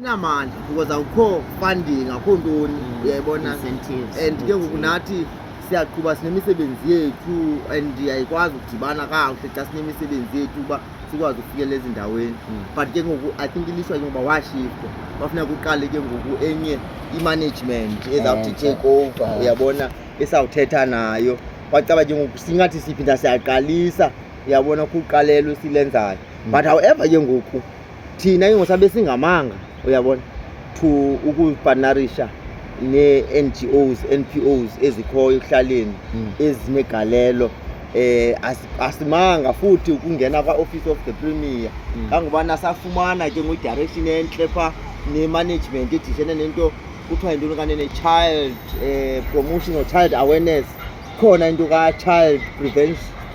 namandla because awukho funding akho ntoni uyayibona and ke ngoku nathi siyaqhuba sinemisebenzi yethu and ayikwazi ukudibana kakuhle xa sinemisebenzi yethu uba sikwazi ukufikelela ezindaweni but ke ngoku I think ilishwa ke ngoba washifta bafuneka uqale ke ngoku enye i-management ezawuthi take over uyabona esawuthetha nayo kwacaba ke ngoku singathi siphinda siyaqalisa uyabona kuqalelo silenzayo but however ke ngoku thina ke ngosabe singamanga uyabona to ukupartnerisha ne-NGOs NPOs ezikhoyo ekuhlaleni ezinegalelo asimanga futhi ukungena kwa-Office of the Premier kangubana safumana ke ngo-direction enhle pha ne-management edishene nento kuthiwa yintoni kane ne-child promotion or child awareness khona into ka-child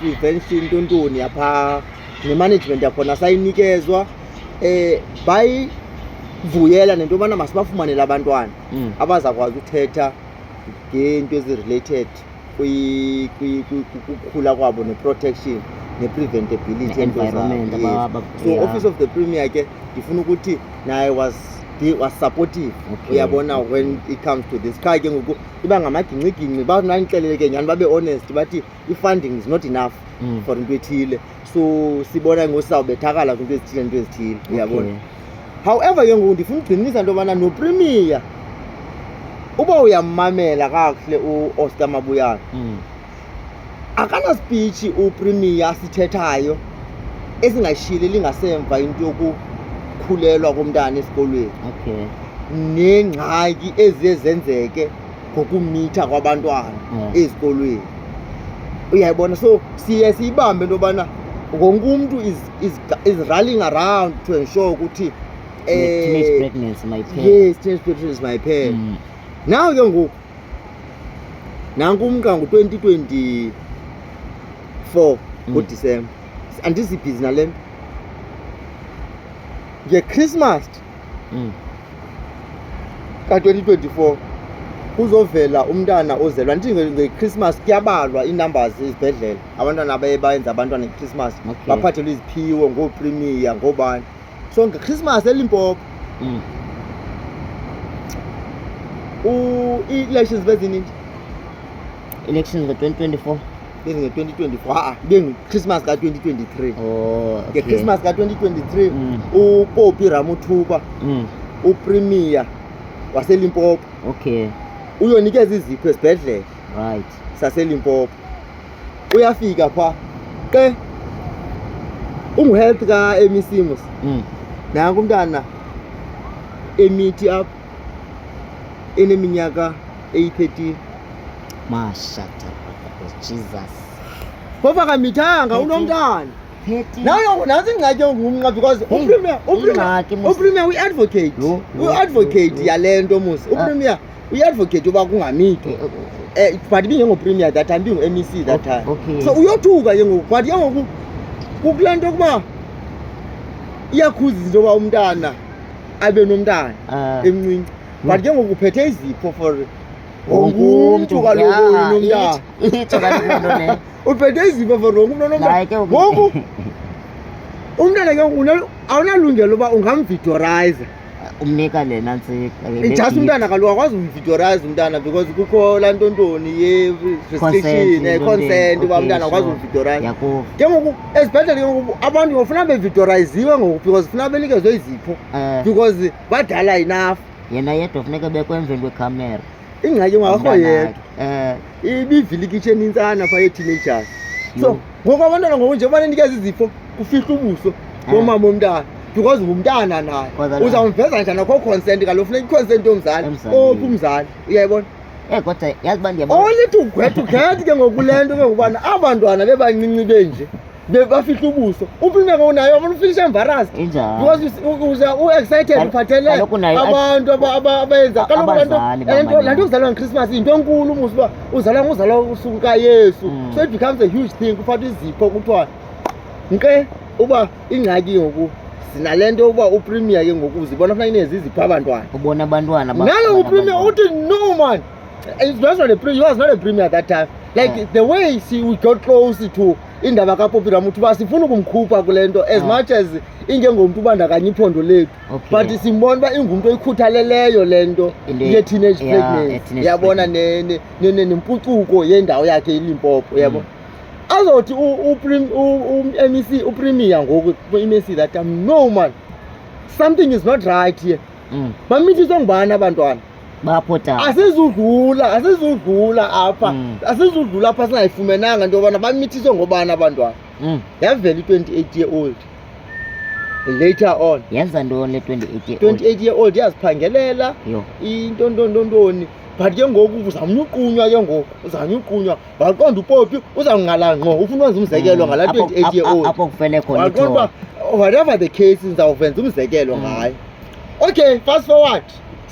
prevention ntontoni yapha ne-management yakhona sayinikezwa bayivuyela nento yobana masibafumanele abantwana abazakwazi ukuthetha ngeento ezi-related kukhula kwabo ne-protection ne-preventability environment. So Office of the Premier ke ndifuna ukuthi naye was supportive uyabona when it comes to this kha ke ngoku iba ngamagingci bananixelele ke nyani babe honest bathi i-funding is not enough for into ethile so sibona ngosizawubethakala kwinto ezithile uyabona. However ke ngoku ndifuna ukugcinisa into yobana no-Premier uba uyammamela kakuhle u-Oscar Mabuyane akana speech u-Premier asithethayo esingashiyeleli ngasemva into yokukhulelwa komntana esikolweni nengxaki eziye zenzeke ngokumitha kwabantwana ezikolweni uyayibona. So siye siyibambe into yobana wonke umntu is rallying around to ensure ukuthi teenage pregnancy my pain. Yes, teenage pregnancy my pain. Now ke ngoku nanku umqa ngo-2024 ngoDisemba andizibhizi nale nto nge-Christmas ka-2024 kuzovela umntana ozelwa ndithi nge-Christmas kuyabalwa ii-numbers ezibhedlela abantwana bayenza abantwana nge-Christmas baphathelwe iziphiwo ngoo-Premier ngoobani. So nge-Christmas eLimpopo i-elections bezininzi elections ngo-2024 nge-2024 nge-Christmas ka-2023 nge-Christmas ka-2023 uPoppy Ramothuba uPremier waseLimpopo uyonikeza izipho esibhedlela saseLimpopo uyafika pha ke ungu-health ka-MEC mos nanku umntana emithi apha eneminyaka eyi-13 mashata Jesus phofa kamithanga unomntana nayo nantsi ingxaki ngumnqa because uPremier uyi-advocate yale nto mos uPremier uyi-advocate uba kungamithwa but ibingengo-Premier that time bingu-MEC that time so uyothuka ke ngoku but ke ngoku kukula nto yokuba iyakhuza into yoba umntana abe nomntana emncinci but ke ngoku uphethe izipho for wonke umntu kaloku unomntana uphethe izipho for wonke umntu onomntana ngoku umntana ke ngoku awunalungelo uba ungamvidorayiza umnika le nantsika just umntana kaloku akwazi umvidorayiza umntana because kukho laa ntontoni ye-restriction consent uba umntana akwazi umvidorayiza ke ngoku ezibhedlele ke ngoku abantu ngofuna bevidorayiziwe ngoku because funa benikezwe izipho because badala enough yena yedwa funeka bekwemveni kwekhamera ingxaki ngakho yedwa ibivilikitshe enintsana phaa ye-teenagers so ngoku abantwana ngoku nje banenikeza izipho kufihla ubuso bomama omntana because ngumntana naye uzawumveza njani akho consent kaloku funeka i-consent yomzali ophi umzali uyayibona kodwa yazi uba ndiyabona olithi ugwethe ke ngokule nto ke ngokubana abantwana bebancinci benje bafihla ubuso uPremier ke unayo abafinisha embarrassed because u-excited uphathele abantu abenza kaloku laa nto uzalwa ngeChristmas yinto enkulu musi uba uzalwa usuku kaYesu so it becomes a huge thing kuphathwa izipho kuthiwa nke uba ingxaki ngoku sinale nto uba uPremier ke ngoku uzibona funeka inezi izipho abantwana ubona abantwana nalo uPremier uthi no man it was not a Premier, he was not a Premier at that time like the way we got close to indaba kaPoppy Ramuthuba sifuna ukumkhupha kule nto as much as ingengomntu ubandakanya iphondo lethu, but simbona uba ingumntu oyikhuthaleleyo le nto ye-teenage pregnancy, yabona nempucuko yendawo yakhe iLimpopo, yabo. Azothi u-MEC uPremier ngoku i-MEC that time, no man, something is not right here. Bamithiswa ngubani abantwana? Baphotha. Asizudlula apha. Asizudlula apha singayifumenanga into yobana bamithiswe ngobani abantwana. Yavela i-28-year-old. Later on. Yenza ntoni le 28-year-old? 28-year-old yaziphangelela. Into ntontoni. But ke ngoku uzamnyuqunywa ke ngoku. Uzanyuqunywa. Waqonda uPoppy uzangqala ngqo. Ufuna ukwenza umzekelo ngala 28-year-old. Apho kufele khona. Waqonda whatever the case izawuvenza umzekelo ngayo. Okay, fast forward.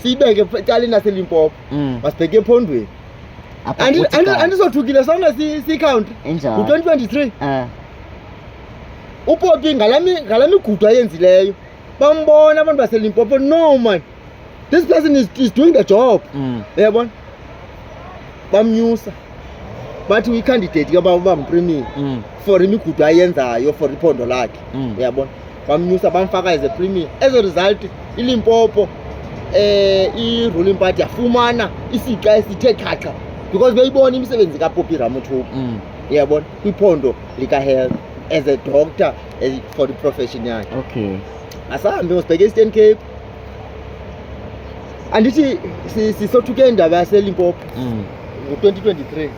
Sibeke ecaleni naseLimpopo. Masibheke ephondweni. Andizothukile sonke si-country. Ngo-2023. uPoppy ngala migudu ayenzileyo bambona abantu baseLimpopo, no man, this person is doing the job. Uyabona? Bamnyusa. Bathi uyi-candidate ke bampremier for imigudu ayenzayo for iphondo lakhe. Uyabona? Bamnyusa bamfaka as a premier. As a result, iLimpopo i-ruling party yafumana isixa esithe xhaxha because beyibona imisebenzi kaPoppy Ramuthuba. Uyabona? Kwiphondo lika-health as a doctor for the profession yakhe. Okay. Asahambe ngosibheke e-Eastern Cape. Andithi sisothuke indaba yaseLimpopo ngo-2023.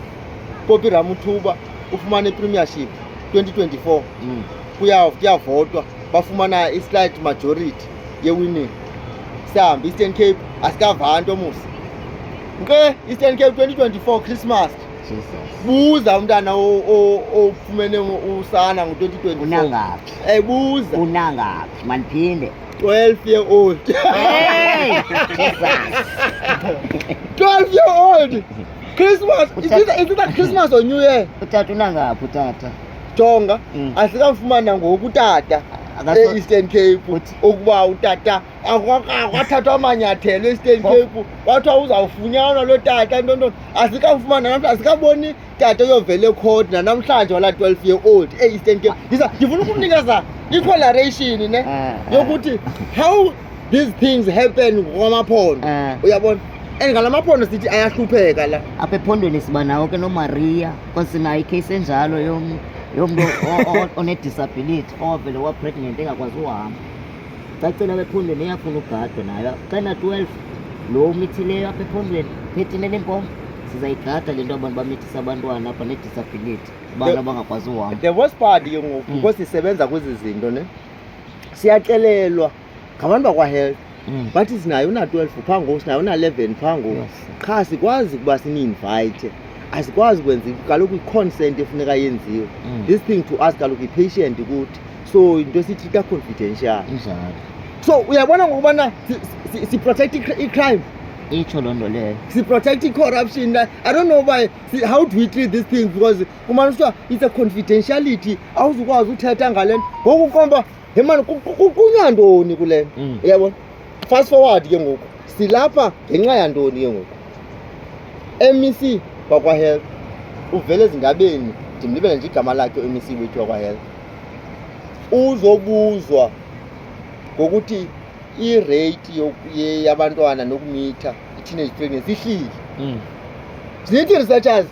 Poppy Ramuthuba ufumana i-premiership 2024. Kuyavotwa bafumana i-slight majority ye-winning. Sihambe Eastern Cape asikava nto musa. Eastern Cape 2024 Christmas. Buza umntana ofumene usana ngo-2024. Unangaphi? Buza. Unangaphi? Maniphinde. 12-year-old. Hey! Jesus. 12-year-old. Christmas. Is it Christmas or New Year? Utata unangaphi utata? Jonga, asikamfumana ngoku utata e-Eastern Cape ukuba utata akwathathwa amanyathelo e-Eastern Cape kwathiwa uzawufunyanwa lo tata ntontoni. Asikamfumana namhlanje, asikaboni tata oyovela ecourt nanamhlanje wala 12-year-old e-Eastern Cape. Ndifuna ukumnikeza i-coloration yokuthi how these things happen kwamaphondo. Uyabona? And ngala maphondo sithi ayahlupheka la. Apha ephondweni siba nawo ke noMaria, because sinayo icase enjalo yomntu one-disability ovele wa-pregnant engakwazi uhamba. Sacela apha ephondweni eyafuna ugadwa nayo. Xana 12 lo umithileyo apha ephondweni phethini eLimpopo sizayigada le nto abantu bamithisa abantwana apha ne-disability abantu abangakwazi uhamba. The worst part ke ngoku because sisebenza kwezi zinto ne siyaxelelwa ngabantu bakwa-health bathi sinayo una-12 phaa ngoku, sinayo una-11 phaa ngoku, qha sikwazi ukuba sini-invite, asikwazi ukwenza kaloku i-consent efuneka yenziwe. This thing to us kaloku i-patient kuthi, so into esithi confidential. So uyabona ngokubana si-protect i-crime, itsho loo nto leyo, si-protect i-corruption. I don't know why, how do we treat these things, because kumane kuthiwa it's a confidentiality, awuzukwazi uthetha ngale nto. Ngoku komba hemani kuqunywa ntoni kule nto, uyabona? Fast forward ke ngoku silapha ngenxa yantoni ke ngoku MEC wakwa-health uvele ezindabeni, ndimlibele nje igama lakhe MEC wethu wakwa-health, uzobuzwa ngokuthi irate yabantwana nokumitha i-teenage pregnancy ihlile. Zithi researchers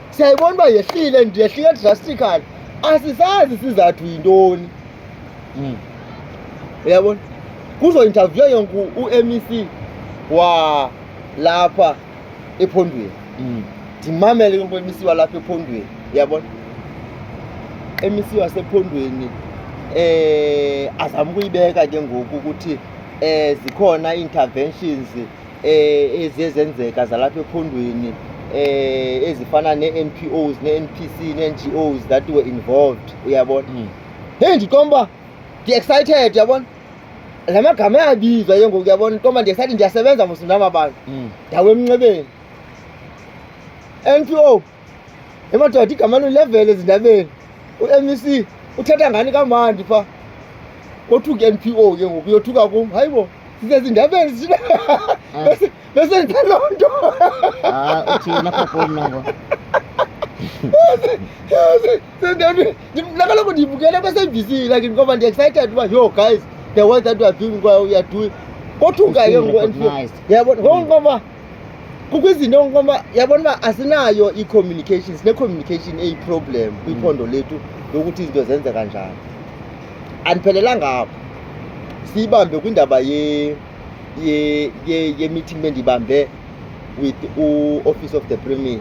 siyayibona uba yehlile and yehlile drastically, asisazi sizathu yintoni. Uyabona? Kuzo-interview yonke u-MEC walapha ephondweni. Ndimamele ke u-MEC walapha ephondweni, uyabona? MEC wasephondweni azama ukuyibeka ke ngoku ukuthi zikhona interventions eziye zenzeka zalapha ephondweni ezifana ne-NPOs, ne-NPC, ne-NGOs that were involved, uyabona? Hey, ndikomba ndi-excited, uyabona? La magama ayabizwa ke ngoku, uyabona? Ndikomba ndi-excited, ndiyasebenza mosindama abantu ndawo emnxebeni. NPO emadoda igama lulevele ezindabeni, u-MEC uthetha ngani kamandi phaa kothuka NPO ke ngoku uyothuka kum, hayibo sisezindabeni besenze loo nto. Uthini apha kum noko? Nakaloku ndibukele kwi-SABC like ngoba ndi-excited uba yo guys the work that we are doing we are doing kothuka ke yabona ngoba kukho izinto ngoba yabona uba asinayo i-communication sine-communication eyi-problem kwiphondo lethu lokuthi izinto zenze kanjani. Andiphelelanga apho siyibambe kwindaba ye-meeting bendibambe with u-Office of the Premier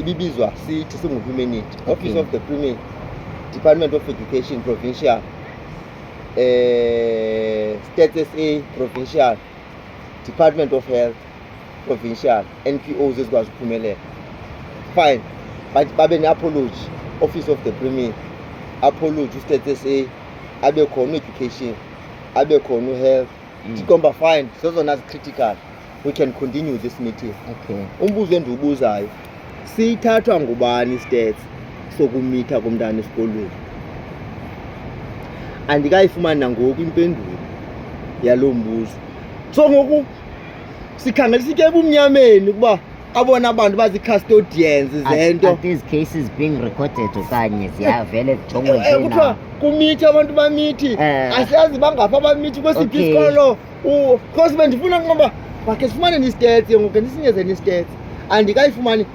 ibibizwa sithi singu-Humanity. Office of the Premier, Department of Education Provincial, Stats SA Provincial, Department of Health Provincial, NPOs ezikwazi ukuphumelela. Fine, babe ne-apology, Office of the Premier, apology u-Stats SA, abe khona education, abe khona u-health. Tikomba fine, zozona critical. We can continue this meeting. Okay. Umbuzo endiwubuzayo, siyithathwa ngubani i-stats sokumitha komntana esikolweni? Andikayifumani nangoku impendulo yalo mbuzo. So ngoku sikhangelisike ebumnyameni ukuba abona abantu bazi-custodians zento. Are these cases being recorded okanye ziyavele zijongwe nje kuthiwa kumithi abantu bamithi asiyazi bangapha abamithi kwesiphi isikolo. Because bendifuna ngoba bakhe sifumane ni-stats ngoku ndisinyeze ni-stats. Andikayifumani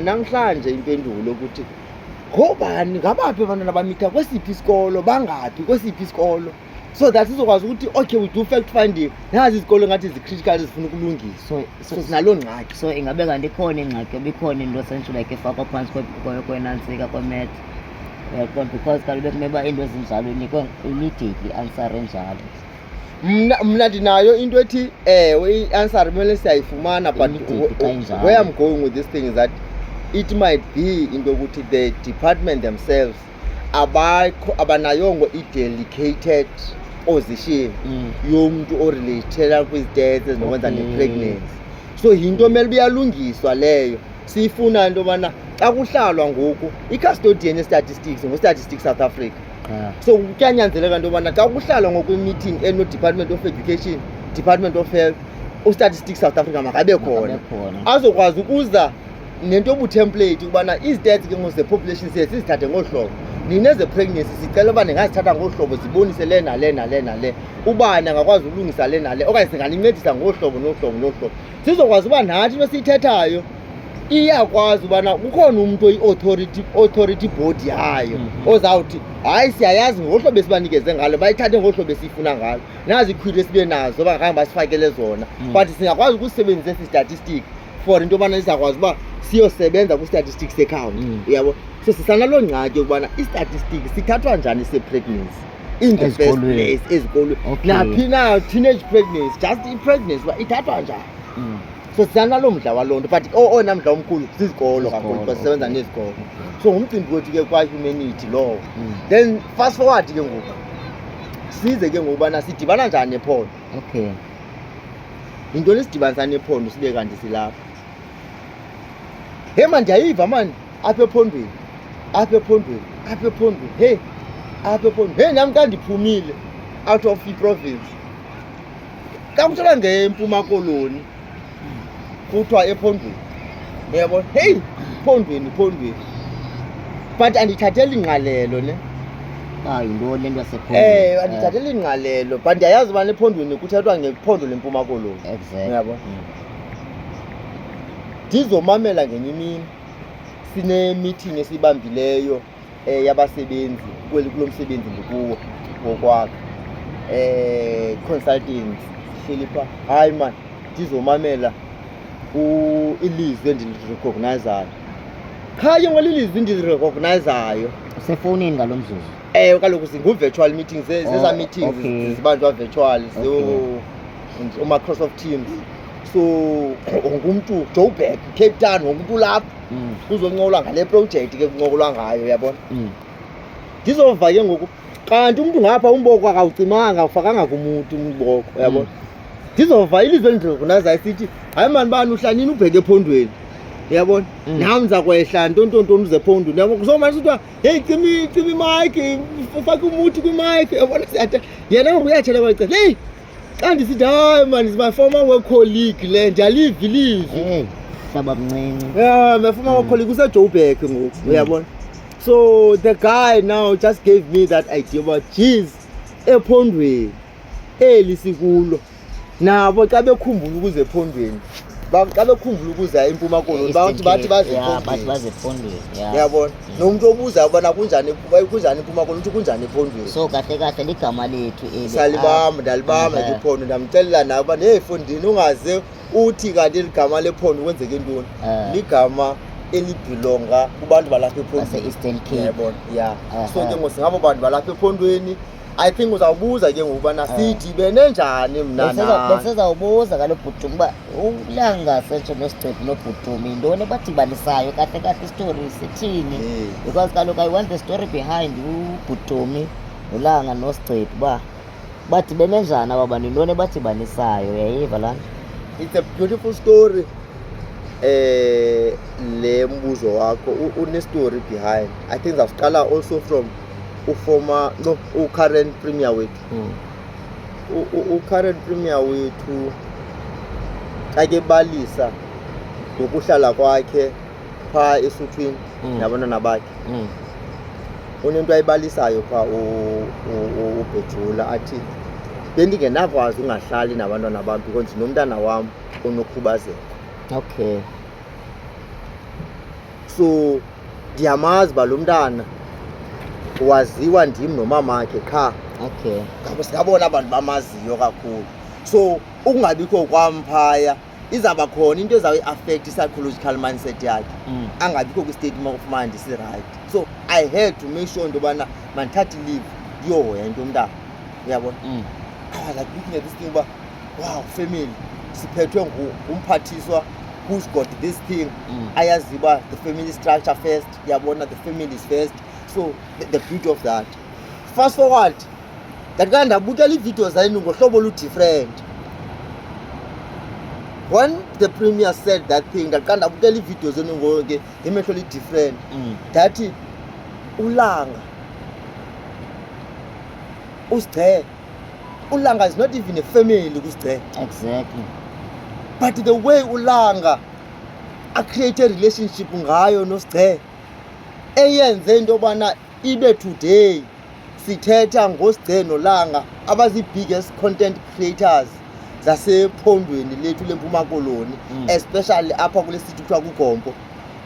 namhlanje impendulo ukuthi ngobani ngabaphi abantwana bamitha kwesiphi isikolo bangaphi kwesiphi isikolo, so that sizokwazi ukuthi okay we do fact finding nazi izikolo ngathi zi-critical zifuna ukulungiswa. So sinaloo ngxaki. So ingabe kanti ikhona ingxaki ebikhona into sentsho like efakwa phantsi kwenantsika kwemet because kaloku bekumele uba into ezinjalo inikwe immediately answer enjalo. Mna ndinayo into ethi ewe i-answer kumele siyayifumana, but where I'm going with this thing is that it might be into yokuthi the department themselves abanayongo i-dedicated position yomntu orelated kwi-stats ezinokwenza ne-pregnancy. So yinto mele biyalungiswa leyo. Siyifuna into yobana xa kuhlalwa ngoku i-custodian ye-statistics ngo-Statistics South Africa. So kuyanyanzeleka into yobana xa kuhlalwa ngokwe-meeting eno-Department of Education, Department of Health, u-Statistics South Africa makabe khona azokwazi ukuza nento yobu-template ukubana i-stats ke ze-population siye sizithathe ngolu hlobo. Nineze-pregnancy sicela uba ndingazithatha ngolu hlobo zibonise le nale nale nale, ubani angakwazi ukulungisa le nale okanye singanincedisa ngolu hlobo nolu hlobo nolu hlobo. Sizokwazi uba nathi into esiyithethayo iyakwazi ubana kukhona umuntu oyi-authority board yayo ozawuthi hayi siyayazi ngohlobo esibanikeze ngalo bayithathe ngohlobo esiyifuna ngalo, nazi ikhwili esibe nazo bangakhange basifakele zona, but singakwazi ukusebenzisa esi-statistic for into yobana sizakwazi uba siyosebenza kwi-statistics account. Uyabo, so sisanaloo ngxaki yokubana i-statistics sithathwa njani se-pregnancy in the first place ezikolweni. Naphi na teenage pregnancy, just i-pregnancy uba ithathwa njani. So sisanaloo mdla waloo nto, but owona mdla omkhulu zizikolo kakhulu because sisebenza nezikolo. So ngumcimbi wethu ke kwa-Humanity lowo. Then fast forward ke ngoku size ke ngokubana sidibana njani nephondo. Okay. Yintoni sidibanisa nephondo sibe kanti silapha? Hey man, ndiyayiva mani apha ephondweni, apha ephondweni, apha ephondweni, hey apha ephondweni. Hey nami xa ndiphumile out of i-province xa kuthiwa ngeMpuma Koloni kuthiwa ephondweni, uyabona, hey phondweni, but andithatheli ngqalelo ne. Yintoni le nto yasephondweni? Andithatheli ngqalelo, but ndiyayazi uba ephondweni kuthethwa ngephondo leMpuma Koloni. Exactly. Uyabona, ndizomamela ngenye imini sine-meeting esiyibambileyo yabasebenzi kulo msebenzi ndikuwo ngokwakha consultants sihleli phaa. Hayi man, ndizomamela ilizwi endilirecognizayo. Khanye ngola ilizwi endilirecognizayo usefowunini ngalo mzuzu? Kaloku singu-virtual meetings, zeza meetings zibanjwa virtual Microsoft Teams. So ngumntu Joburg, Cape Town, ngumntu lapha kuzoncolwa ngale project ke kuncokolwa ngayo, uyabona. Ndizova ke ngoku kanti umntu ngapha umboko akawucimanga awufakanga kumuntu umboko, uyabona. Ndizova ilizwe endilirecognizayo sithi hayi mani bani uhla nini ubheke ephondweni, uyabona, nam ndiza kwehla ntontontoni uze ephondweni, uyabona. Kuzomane sithiwa heyi cima imayikhi, ufake umuthi kwimayikhi, uyabona. Yena ngoku uyathetha kwacela hey xa ndisithi hayi man is my former work colleague le ndiyaliva ilizwi. umhlaba mncinci. Yeah, my former colleague was a Joburg ngoku, uyabona. So the guy now just gave me that idea about geez, ephondweni elisikulo nabo xa bekhumbula ukuze ephondweni xa bekhumbula ukuza eMpuma Koloni bathi baze ephondweni. Uyabona, nomuntu obuza ubana kunjani eMpuma Koloni uthi kunjani ephondweni. So kahle kahle ligama lethu eli ndalibamba ke iphondo ndamcelela nawe uba ney'fondini ungaze uthi kanti eligama lephondo kwenzeke intoni. Ligama elibhilonga kubantu balapha ephondweni Eastern Cape. Uyabona, yeah. So ke ngosingabo bantu balapha ephondweni I think uzawubuza ke ngokubana sidibene njani mna nawe. Besizawubuza kaloku Bhutumi uba uLanga Setsho noSigcebhu noBhutumi yintoni ebadibanisayo kahle kahle istory sithini, because kaloku I want the story behind uBhutumi noLanga noSigcebhu uba badibene njani aba bantu, yintoni ebadibanisayo. Uyayiva laa nto? It's a beautiful story. Le mbuzo wakho une-story behind. I think zawuqala also from current premier wethu. Current premier wethu xa kebalisa ngokuhlala kwakhe phaa esuthwini nabantwana bakhe. Unento ayibalisayo phaa uBhejula athi bendingenakwazi ungahlali nabantwana bam because nomntana wam onokhubazeko. Okay. So ndiyamazi uba lo mntana waziwa ndim nomamakhe qha. Okay. Ngabo singabona abantu bamaziyo kakhulu. So ukungabikho kwam phaya izawuba khona into ezawuyi-affect i-psychological mindset yakhe. Angabikho kwi-state of mind isi-right. So I had to make sure into yobana mandithathe leave ndiyohoya into yomntana. Uyabona? I was like looking at this thing uba wow, family siphethwe ngumphathiswa who's got this thing. Ayazi uba the family structure first. Uyabona, the family is first. So the beauty of that. Fast forward, that guy ndabukela iividiyo zayini ngohlobo olu-different. When the premier said that thing, ndaqala ndabukela iividiyo zenu ngemehlo eli-different. Ndathi uLanga uSigcebhu, uLanga is not even a family kuSigcebhu. Exactly. But the way uLanga a-create a relationship ngayo noSigcebhu eyenze into yobana ibe today sithetha ngoSigcebhu noLanga abazi-biggest content creators zasephondweni lethu leMpuma Koloni, especially apha kule city kuthiwa kuGompo.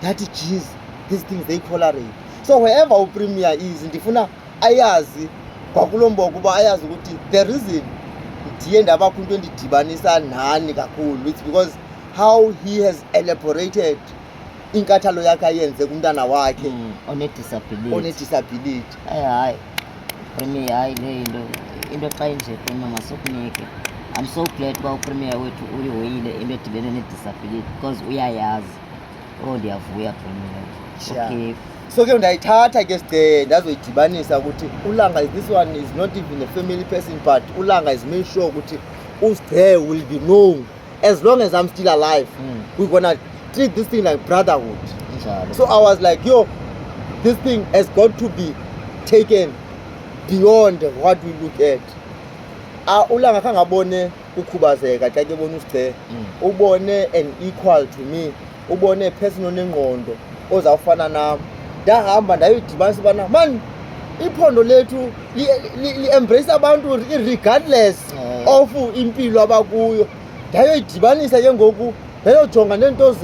Ndathi geez, these things they correlate. So wherever uPremier is ndifuna ayazi kwakulomboka uba ayazi ukuthi the reason ndiye ndabakho into endidibanisa nani kakhulu, it's because how he has elaborated inkathalo yakhe ayenze kumntana wakhe one-disability. Hayi Premier, hayi le into xa inje Premier masikunike. I'm so glad uba uPremier wethu uyihoyile into edibene ne-disability because uyayazi. Ndiyavuya Premier. Okay. So ke ndayithatha ke Sigcebhu ndazoyidibanisa ukuthi uLanga, this one is not even a family person, but uLanga is made sure ukuthi uSigcebhu will be known as long as I'm still alive. We're gonna treat this thing like brotherhood. So I was like, yo, this thing has got to be taken beyond what we look at. uLanga kangabone ukhubazeka xa ke bona uSigcebhu, ubone an equal to me, ubone person onengqondo ozawufana nam. Ndahamba ndayoyidibanisa ubana man, iphondo lethu li-embrace abantu regardless of impilo abakuyo. Ndayoyidibanisa ke ngoku ndayojonga neento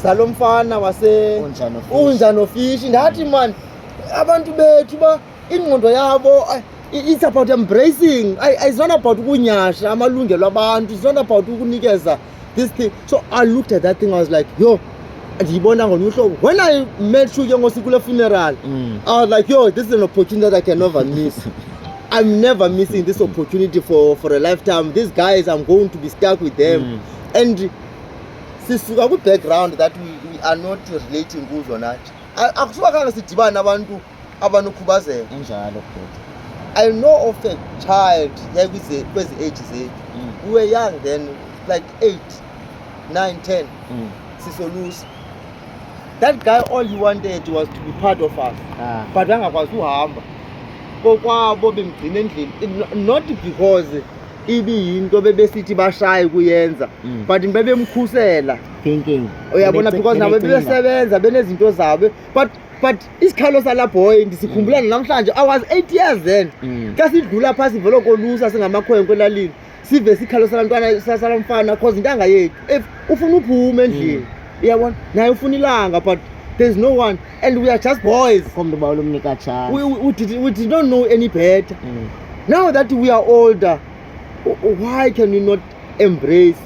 zalo mfana Unja noFishi. Ndathi man, abantu bethu ba ingqondo yabo it's about embracing. It's not about ukunyasha amalungelo abantu, it's not about ukunikeza this thing. So I looked at that thing, I was like, yo, ndiyibona ngolunye uhlobo. When I met you kule funeral, I was like, yo, this is an opportunity that I can never miss. I'm never missing this opportunity for a lifetime. These guys, I'm going to be stuck with them. And sisuka ku-background that we are not relating kuzo nathi. Akusuka sidibana nabantu abanokhubazeko. Enjalo. I know of a child kwezi age zethu. We were young then, like 8, 9, 10. Sisolusi. That guy, all he wanted was to be part of us. But angakwazi uhamba. Kokwabo bemgcina endlini, not because ibiyinto bebesithi bashaye kuyenza but bebemkhusela thinking uyabona because nabo bebesebenza benezinto zabo but isikhalo salapho ndisikhumbula namhlanje I was 8 years then xa sidlula phasi vele kolusa singamakhwenkwe elalini sive sikhalo salantwana salamfana cause intanga yethu if ufuna uphume endlini uyabona naye ufuna ilanga but there's no one and we are just boys we did not know any better now that we are older why can we not embrace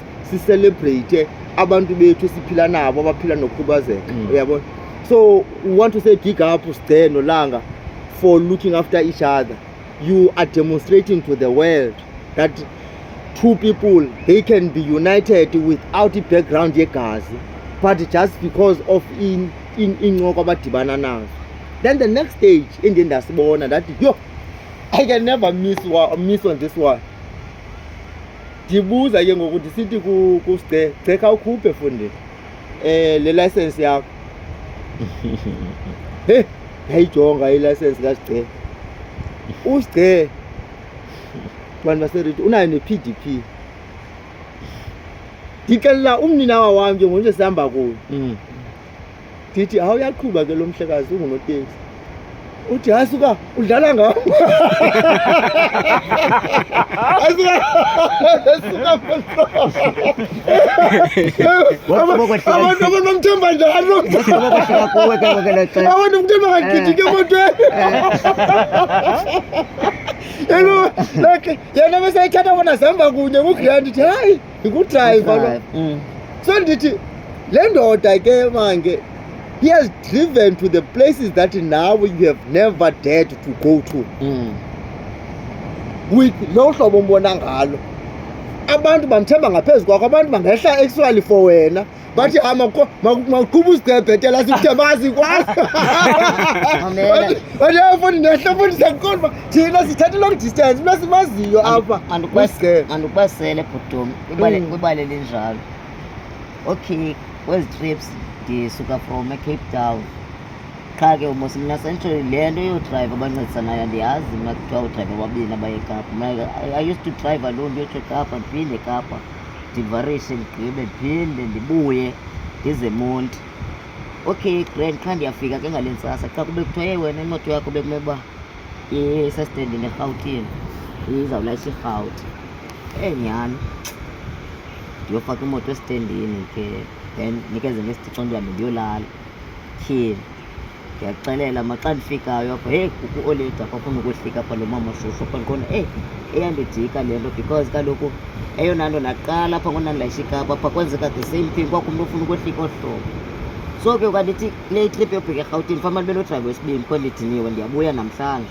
celebrate abantu bethu siphila nabo abaphila nokukhubazeka uyabona so we want to say big up Sde noLanga for looking after each other. You are demonstrating to the world that two people, they can be united without the background yegazi but just because of incoko abadibana nazo. Then the next stage ndasibona that I can never miss on this one. Ndibuza ke ngokuthi sithi ku Sde ceka ukhuphe fundi le license yakho hey yayijonga i-license kaSde uSde bantu baserithi unayo ne-PDP ndikelela umninawa wami nje ngonje sihamba kuyo ndithi awuyaqhuba ke lo mhlekazi ungunoteksi uthi hasuka udlala ngawo abantu bamthemba njalo abantu mthemba ngagidike emotweni yena besayithatha bona sihamba kunye kugrand ndithi hayi ndikudrayiva lo so ndithi le ndoda ke mange he has driven to the places that now you have never dared to go to with lo hlobo mbona ngalo abantu bamthemba ngaphezulu kwakho abantu bangehla actually for wena bathi maqhuba uSde bhetela sikuthemba sikwazi futhi nehla futhi siyakhona thina sithatha long distance mina simaziyo apha andukubasele bhutomi kwibale linjalo okay kwezi trips ndisuka from eCape Town qha ke umos mina century le nto yodrayiva abancedisanayo andiyazi mna kuthiwa udrayiva ababini abaye eKapa I used to drive alone ndiyotsho eKapa ndiphinde eKapa ndivarishe ndigqibe ndiphinde ndibuye ndize eMonti okay grand qha ndiyafika ke ngale ntsasa xa kube kuthiwa wena imoto yakho bekumele uba isestendini eRhawutini izawulayisha iRhawuti nyhani ndiyofaka imoto esitendini ke then nikeze ngesitixo ndihambe ndiyolala tyhini ndiyaxelela maxa ndifikayo apha hey kukho oleda afuna ukwehlika apha lo mama shushu apha ndikhona eyandidika le nto because kaloku eyona nto naqala apha ngonandilayisha iKapa apha kwenzeka the same thing kwakho umntu ofuna ukwehlika olu hlobo so ke kandithi le trip yobheka eRhawutini famani belo drive wesibini kho ndidiniwe ndiyabuya namhlanje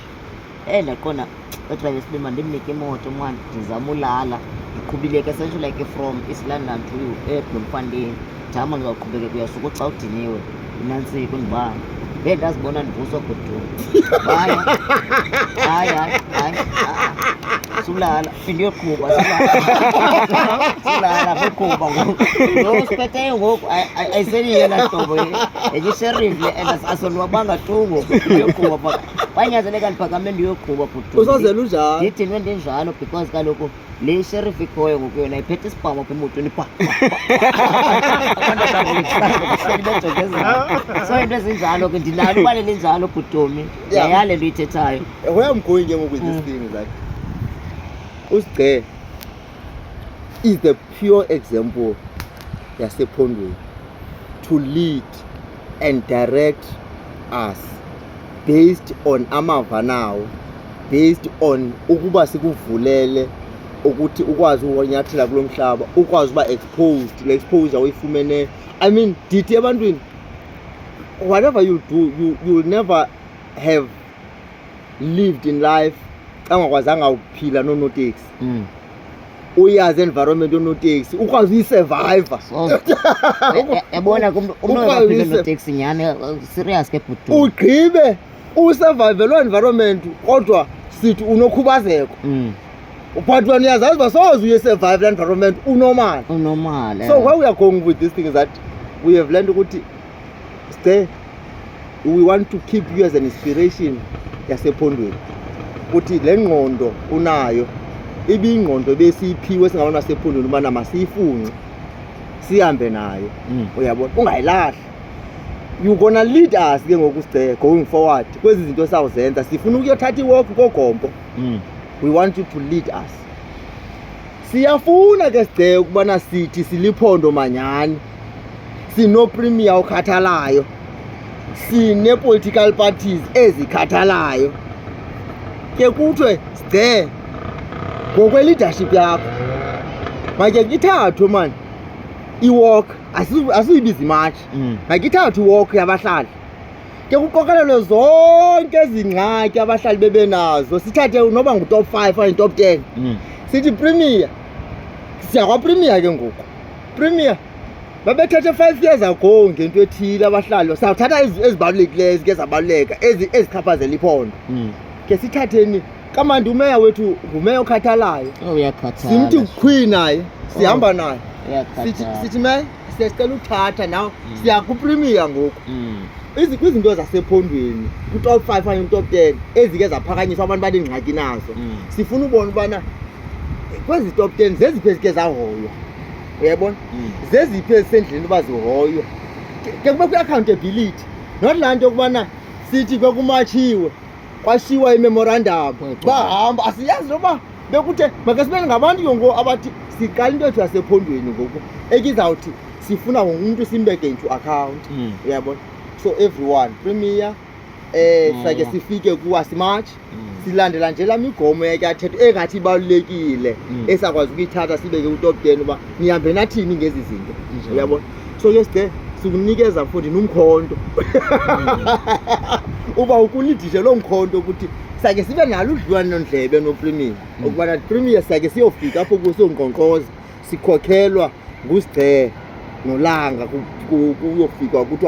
ndaqona udrayiva wesibini mandimnike imoto mwana ndizama ulala ndiqhubile ke essentially like from East London to eBloemfontein jama ngizawuqhubeke kuyasuka xa udiniwe inantsika undibana ndazibona ndivuswa bhutu hayi sulala ndiyoqhuba sulala beqhuba ngoku lo siphetheyo ngoku ayiseliyo laa hlobo yisheriff le and asonwabanga tu ngoku ndiyoqhuba banyanzeleka ndiphakame ndiyoqhuba bhutu usazela unjalo ndithi ndenjalo because kaloku le sheriff ikhoyo ngoku yona iphethe isibhamu apha emotweni so into ezinjalo ke ndinalo ubale linjalo bhutomi yayale nto ithethayo where I'm going with this thing is like uSde is the pure example yasePhondweni to lead and direct us based on amava nawo based on ukuba sikuvulele ukuthi ukwazi ukunyathela kulo mhlaba ukwazi uba exposed le exposure uyifumene I mean dithi ebantwini whatever you do you will never have lived in life xa ungakwazanga ukuphila nonoteksi uyazi environment yonoteksi ukwazi uyisurvivor yabona umntu noteksi nyani serious ke bhutu ugqibe usurvive lo environment kodwa sithi unokhubazeko but when uyazazi uba soze uyisurvive le environment unormal so where we are going with this thing is that we have learned ukuthi Sde we want to keep you as an inspiration yasePhondweni ukuthi le ngqondo unayo ibingqondo besiyiphiwe singabantu basephondweni ubana masiyifunxe sihambe nayo. Uyabona, ungayilahli. You gonna lead us ke ngoku Sigcee going forward kwezi zinto sawuzenza. Sifuna ukuyothatha iwalk koGompo. We want you to lead us. Siyafuna ke Sigcee ukubana sithi siliphondo manyani, sino premier okhathalayo, sine political parties ezikhathalayo. Ke kuthiwe Sigcee ngokwe leadership yakho make kithathwe man iwalk, asiyibizi match, makithathwe iwalk yabahlali. Ke kuqokelelwe zonke ezingxaki abahlali bebenazo, sithathe noba ngu-top 5 okanye top 10. Sithi premier, siyakwa premier ke ngoku. Premier babethathe 5 years ago ngento ethile abahlali, sawuthatha ezibalulekileyo ezike zabaluleka ezichaphazela iphondo. Ke sithatheni kamandi umeya wethu ngumeya okhathalayo. Uyakhathala. Simthi uQueen naye sihamba naye. Sithi meya siyacela ukuthatha nawe siya kupremier ngoku. Kwizinto zasephondweni ku-top 5 okanye ku-top 10 ezike zaphakanyiswa abantu banengxaki nazo, sifuna ubona ubana kwezi top 10 zeziphi ezike zahoywa. Uyabona, zeziphi ezisendleleni uba zihoywe. Ke kube kwi-accountability, not laa nto yokubana sithi kwekumatshiwe kwashiwa imemorandum bahamba. Asiyazi noba bekuthe make sibe ngabantu yongo abathi siqala into yethu yasephondweni ngoku ekizawuthi sifuna wonke umuntu simbeke into account. Uyabona, so everyone premier sake sifike kuwasimatch, silandela nje la migomo yakathetho engathi ibalulekile esakwazi ukuyithatha sibeke ku-top 10 uba nihambe nathini ngezi zinto. Uyabona, so ke Sigcee sikunikeza futhi nomkhonto uba ukulidishe lo mkhonto ukuthi sake sibe nalo udliwano ndlebe nopremier ukubana premier sake siyofika apho kusongqongqoza sikhokhelwa nguSigcee noLanga kuyofika ukuthi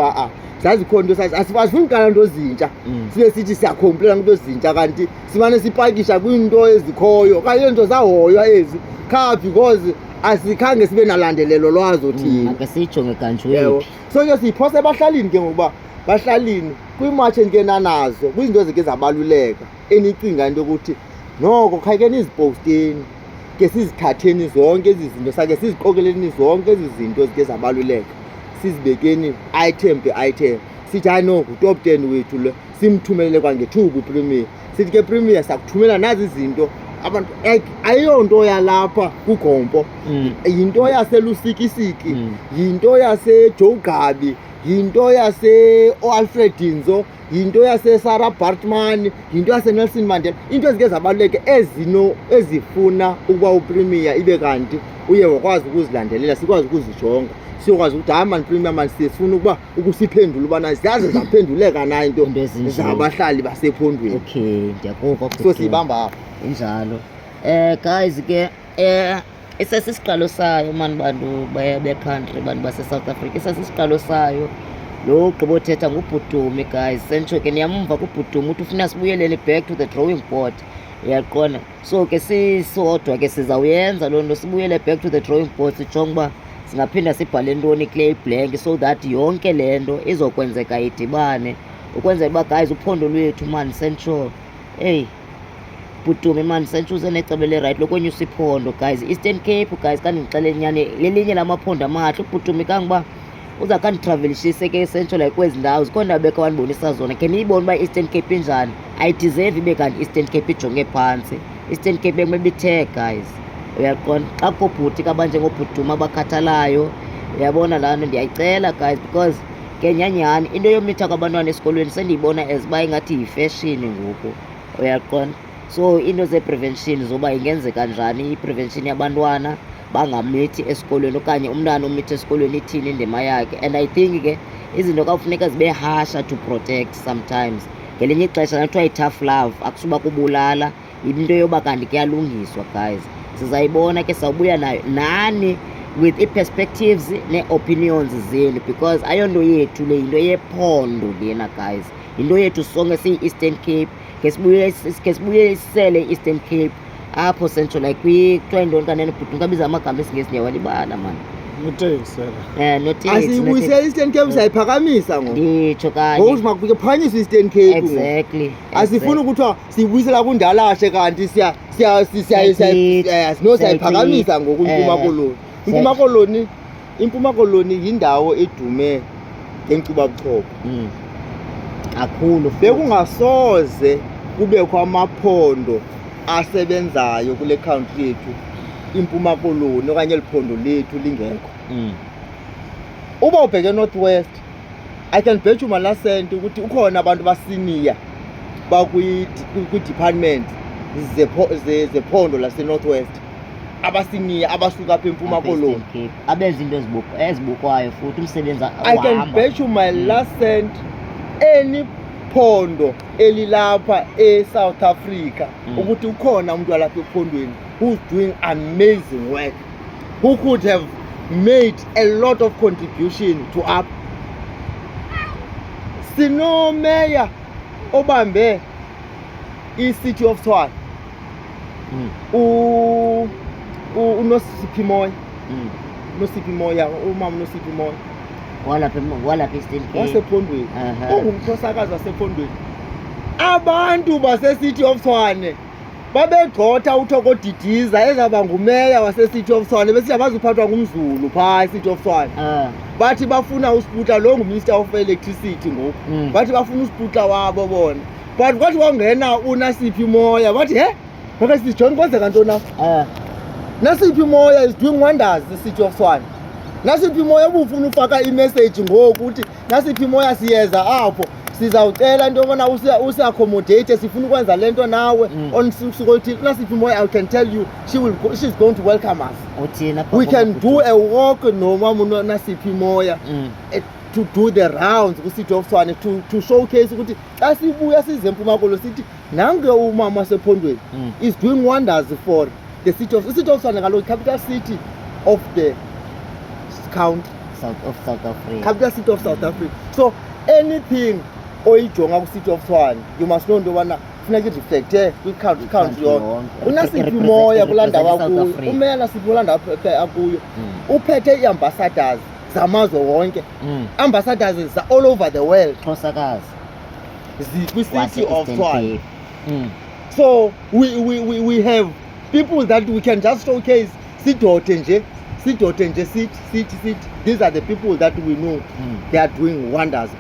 zazi khona into asifuni ukala into ezintsha, sibe sithi siyakhomplela into ezintsha kanti simane sipakisha kwinto ezikhoyo okanye into zahoywa ezi kha because asikhange sibe nalandelelo lwazo thina. Ake siyijonge kanjwe. So ke siyiphosa ebahlalini ke ngokuba bahlalini kwimatch engena nazo kwizinto ezike zabaluleka enicinga into ukuthi noko khake niziposteni ke sizithatheni zonke ezi zinto sake siziqokeleni zonke ezi zinto ezike zabaluleka sizibekeni item by item. Sithi hayi no ku-top 10 wethu le simthumelele kwangethuba upremier. Sithi ke premier sakuthumela nazi izinto abantu ayiyonto yalapha kuGompo, yinto yaseLusikisiki, yinto yaseJogabi, yinto yase-Alfred Dinzo, yinto yase-Sarah Baartman, yinto yaseNelson Mandela. Into ezike zabaluleke ezifuna ukuba upremier ibe kanti uye wakwazi ukuzilandelela, sikwazi ukuzijonga, siyokwazi ukuthi hayi mani premier mani sifuna ukuba ukusiphendula ubana ziyaze zaphenduleka na into zabahlali basephondweni. Okay, ndiyakuva. So siyibamba apha injalo. Guys ke esasisiqalo sayo mani bantu be-country bantu base-South Africa, esasisiqalo sayo lo gqibothetha ngubhutumi guys. Sentsho ke niyamva kubhutumi uthi ufuna sibuyelele back to the drawing board. Uyaqona, so ke sisodwa ke sizawuyenza loo nto, sibuyele back to the drawing board, sijonge uba singaphinda sibhale ntoni clay blank so that yonke le nto izokwenzeka idibane ukwenzela uba guys uphondo lwethu mani Sentsho Bhutumi mani Sentsho uze necebo le-right lokwenyusa iphondo guys. Eastern Cape guys kandixele nyani lelinye lamaphondo amahle. uBhutumi kangoba uza kanditravelishise ke Sentsho like kwezi ndawo zikhona ndawo bekhe wandibonisa zona. Khe niyibone uba i-Eastern Cape injani, ayideserve ibe kanti i-Eastern Cape ijonge phantsi. Eastern Cape bekumele ithe guys. Uyaqona, xa kukho bhuti kabanjengobhutumi abakhathalayo, uyabona laa nto ndiyayicela guys because ke nyanyani into yomitha kwabantwana esikolweni sendiyibona as uba ingathi yifeshini ngoku. Uyaqona, so into ze-prevention zoba ingenzeka njani i-prevention yabantwana bangamithi esikolweni okanye umntana omithi esikolweni ithini indima yakhe. And I think ke izinto kawufuneka zibe harsher to protect sometimes. Ngelinye ixesha nathiwa yi-tough love akusuba kubulala, into yoba kanti kuyalungiswa guys. Sizayibona ke sawubuya nayo nani with i-perspectives ne-opinions zenu because ayonto yethu le, yinto yephondo lena guys, yinto yethu sonke siyi-Eastern Cape. Ke sibuye sisele i-Eastern Cape apho Sentsho like kuthiwa yintoni kanene bhuti, ngabiza amagama esingesi ndiyawalibala mani. noteksi asiyibuyisela i-Eastern Cape sayiphakamisa ngoku nditsho kanye ngokuthi makuphakanyiswe i-Eastern Cape ngoku. exactly Asifuni ukuthiwa siyibuyisela kundalashe kanti siyayiphakamisa ngoku iMpuma Koloni. iMpuma Koloni, iMpuma Koloni yindawo edume ngenkcubabuchopho. kakhulu Bekungasoze kubekho amaphondo asebenzayo kule country yethu iMpuma Koloni okanye eliphondo lethu lingekho. Uba ubheke Northwest, I can bet you malasente ukuthi ukhona abantu basiniya bakwi-department zephondo lase-Northwest abasiniya abasuka apha eMpuma Koloni. abenza into ezibukwayo futhi umsebenzi I can bet you my last cent any phondo elilapha eSouth Africa ukuthi ukhona umuntu walapha ephondweni who's doing amazing work, who could have made a lot of contribution to up. Sino mayor obambe i-City of Tshwane uNosiphi Moyo, Nosiphi Moyo, umama Nosiphi Moyo walapha Eastern Cape wasephondweni, ungumkhosikazi wasephondweni. Abantu base-City of Tshwane babegxotha uThokodidiza ezaba ngumeya wase-City of Tshwane besithi abazuphathwa ngumZulu phaa e-City of Tshwane. Bathi bafuna uSiputla, lo nguMinister of Electricity ngoku. Bathi bafuna uSiputla wabo bona, but kwathi kwangena uNasiphi Moyo bathi maka sithi John kwenzeka ntoni apha? Nasiphi Moyo is doing wonders e-City of Tshwane. Nasiphi Moyo ubufuna ufaka imessage ngoku uthi Nasiphi Moyo siyeza apho sizawucela into yobana usi-accommodate, sifuna ukwenza le nto nawe on sukuthi Nasiphi Moyo, I can tell you she's going to welcome us. We can do a walk nomama Nasiphi Moyo to do the rounds ku-City of Tshwane to showcase ukuthi xa sibuya size eMpuma Koloni sithi nange umama wasephondweni is doing wonders for the city of Tshwane, kaloku capital city of the country, South Africa, capital city of South Africa. So anything oyijonga ku-City of Tshwane you must know into yobana funeka ireflecte kwi-country yonke. uNasiphi Moyo kulaa ndawo akuyo, umeya Nasiphi kulaa ndawo akuyo uphethe ii-ambassadors zamazwe wonke, ambassadors all over the world zikwi-City of Tshwane. So we have people that we can just showcase. Sidote nje sithi these are the people that we know they are doing wonders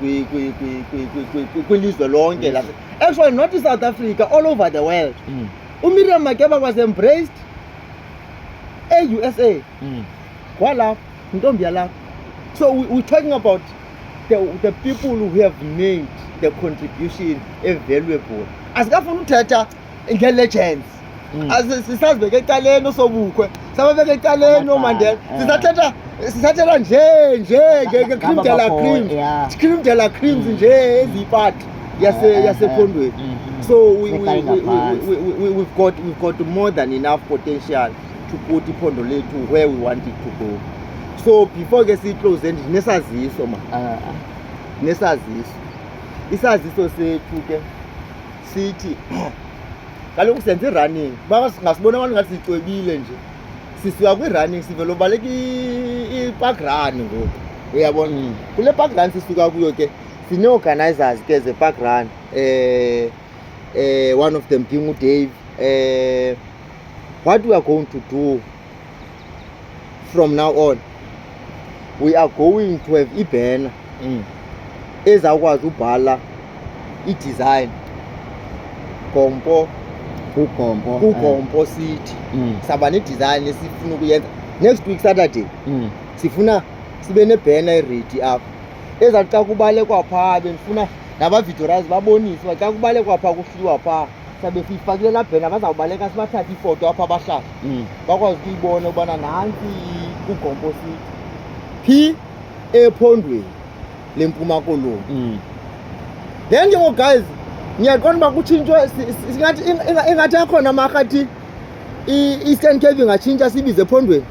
kwilizwe lonke. Actually not in South Africa, all over the world. uMiriam Makeba was embraced e-USA kwalapha intombi yalapha. So we're talking about the people who have made the contribution evaluable. Asikafuna uthetha nge-legends, sisazibeka ecaleni oSobukwe, sababeka ecaleni oMandela, sisathetha nje nge-cream de la creams nje eziyipati yasephondweni. So we've got more than enough potential to put iphondo lethu where we want it to go. So before ke siclose ndinesaziso nesaziso. Isaziso sethu ke sithi kaloku senze i-running, singasibona abantu ngathi sicwebile nje, sisuka kwi-running sivele ubaleka i-park run ngoku, uyabona. Kule park run sisuka kuyo ke sine-organizers ke ze-park run, one of them being uDave. What we are going to do from now on, we are going to have i-banner ezawukwazi ubhala i-design kuGompo City. Saba ne-design esifuna ukuyenza next week Saturday. Sifuna sibe ne-banner ready apha ezathi xa kubalekwa phaa, bendifuna naba-videoras babonise xa kubalekwa phaa kuhlilwa phaa, sabe siyifakile laa banner bazawubaleka sibathathe ifoto apha abahlala bakwazi ukuyibona ubana nantsi kuGompo City phi ephondweni leMpuma Koloni. Then ke guys, ngiyaqonda uba kutshintshwe ingathi akhona amarhathi i-Eastern Cape ingatshintsha sibize ephondweni.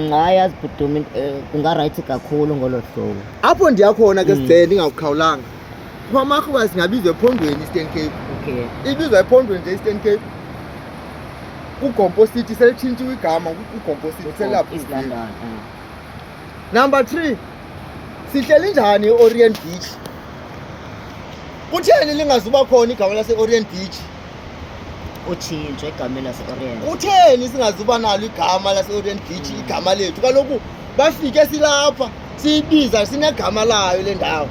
Hayi azibhudumi, kungarayithi kakhulu ngolo hlobo. Apho ndiyakhona ke sigcele ndingakukhawulanga, kwamarhuba singabizwa ephondweni Eastern Cape. Okay. Ibizwa ephondweni nje Eastern Cape. kuGompo City selitshintshiwe igama kuGompo City selapho. Number 3, sihleli njani e-Orient Beach? Kutheni lingazuba khona igama lase-Orient Beach? Utshintsho egameni lase-Orient. Kutheni singazuba nalo igama lase-Orient Beach, igama lethu? Kaloku bafike silapha siyibiza sinegama layo le ndawo.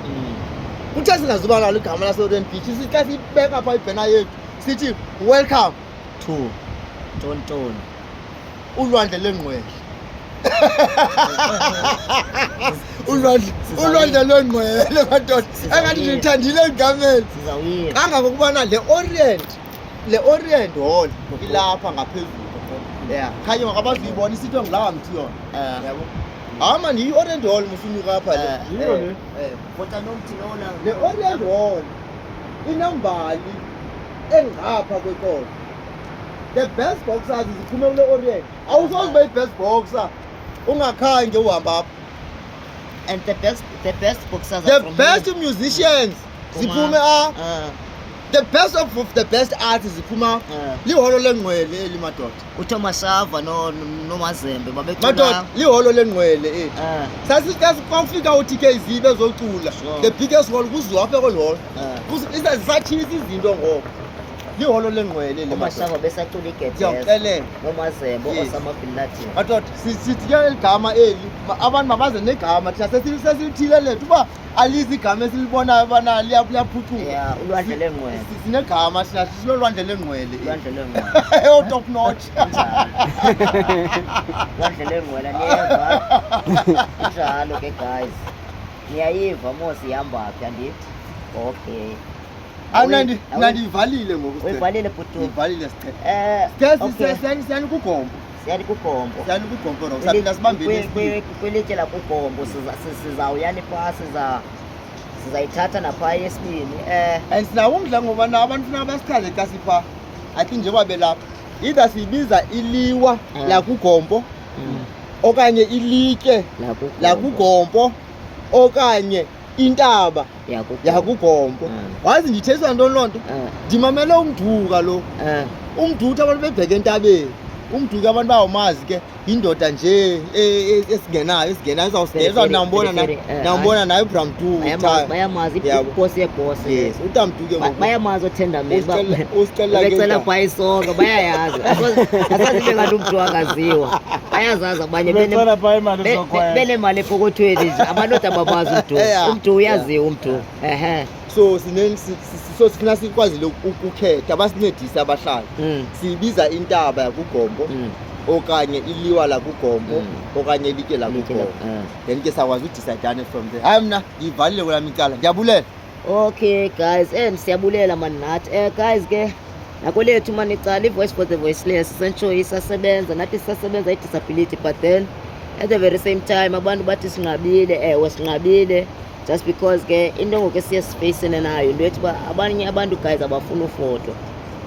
Kutheni singazuba nalo igama lase-Orient Beach? Sixa sibeka apha ibhena yethu sithi welcome to Tonton. Ulwandle lengqwele. Ulwandle lengqwele madoda. Engathi ngithandile egameni. Sizawuyela. Kangakubana le Orient Hall ilapha ngaphezulu. Yeah, khanye ngakabazibona isitho ngilawa mthi yona. Yabo. Ama ni Orient Hall musunyuka apha le. Yilo le. Kodwa nomthi lona. Le Orient Hall inambali engapha kwekolo. The best boxers ziphume kule Orient. Awusoze bayi best boxer ungakhange uhamba apha. And the best boxers The are from best here. musicians ziphume the best of the best artists ziphuma liholo lengqwele eli madoda. uThomas Shava noMazembe Madoda liholo lengqwele eli. Kwafika uTKZ bezocula the biggest hall kuziwa apha kwelo. Isazisatshisa izinto ngoku. Liholo lengqwele eli uThomas Shava besacula iGet Yes. noMazembe Osama Bin Laden. Madoda sithi ke igama eli abantu mabaze negama thina sesithile lethu uba alizi igama esilibonayo bana liyaphucuka. Yeah, ulwandle lengqwele. Sinegama thina sinolwandle lengqwele. Ulwandle lengqwele. Oh top notch. Ulwandle lengqwele niyeva. Njalo ke guys. Niyayiva mosi ihamba phi andithi? Okay. Nandivalile ngoku. Uyivalile bhuti. Ivalile siqhe. Siyani kugombo. Siyani kugombo. Siyani kugombo ro. Saphinda sibambeni. Kwelitye lakugombo sizawuyani pha sizayithatha napha yesibini. And sinawo umdla ngoba na abantu funeka basichaze xa sipha. I think njengoba belapha. Either sibiza iliwa lakugombo okanye ilitye lakugombo okanye intaba yakugombo. Wazi ndithethwa ntoni loo nto? Ndimamele umduka lo. Umduka abantu bebheke entabeni. Umduka abantu bawumazi ke indoda nje esingenayo izawusigeza nawumbona nayo Bramdu bayamazi ibhosi yebhosi. Yes, utamduke ngoku bayamazi othendameli usicela phaa isonka bayayazi. Asazibe ngathi umntu wangaziwa bayazazi abanye benemali epokothweni nje amadoda ababazi umntu uyaziwa umntu. So sifuna sikwazile ukukhetha basincedise abahlali. Sibiza intaba yakugombo okanye iliwa lakugombo okanye ilitye lakugombo. Then ke sakwazi udecide from there. Hayi mna ngivalile kwelami icala. Ndiyabulela. Okay guys, siyabulela mani nathi. Guys ke nako lethu mani icala iVoice for the Voiceless sentsho isasebenza nathi sisasebenza i-disability but then at the very same time abantu bathi sinqabile. Sinqabile just because ke into ngoku esiye sifacene nayo into ethi uba abanye abantu guys abafuna ufoto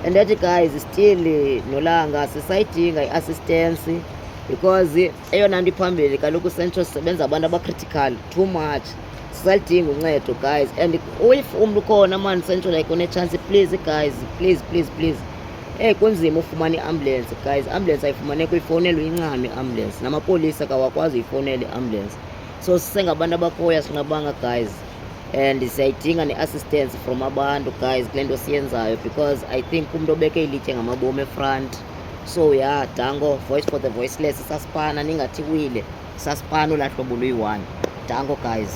and that guys still nolanga sisayidinga i-assistance because eyona nto iphambili kaloku sentsho sisebenza abantu abacritical too much. Sisalidinga uncedo guys and if umntu khona mani sentsho like une-chance please guys please kunzima ufumana i-ambulance guys. Ambulance ayifumaneka uyifowunela uyincame i-ambulance namapolisa kawakwazi uyifowunela i-ambulance. So sisengabantu abakhoya sinabanga guys and siyayidinga ne-assistance from abantu guys kule nto siyenzayo because I think umntu obeke ilitye ngamabomi efront. So yeah, dango Voice for the Voiceless sasipana ningathi wile sasipana olaa hlobo luyi-1. Dango guys.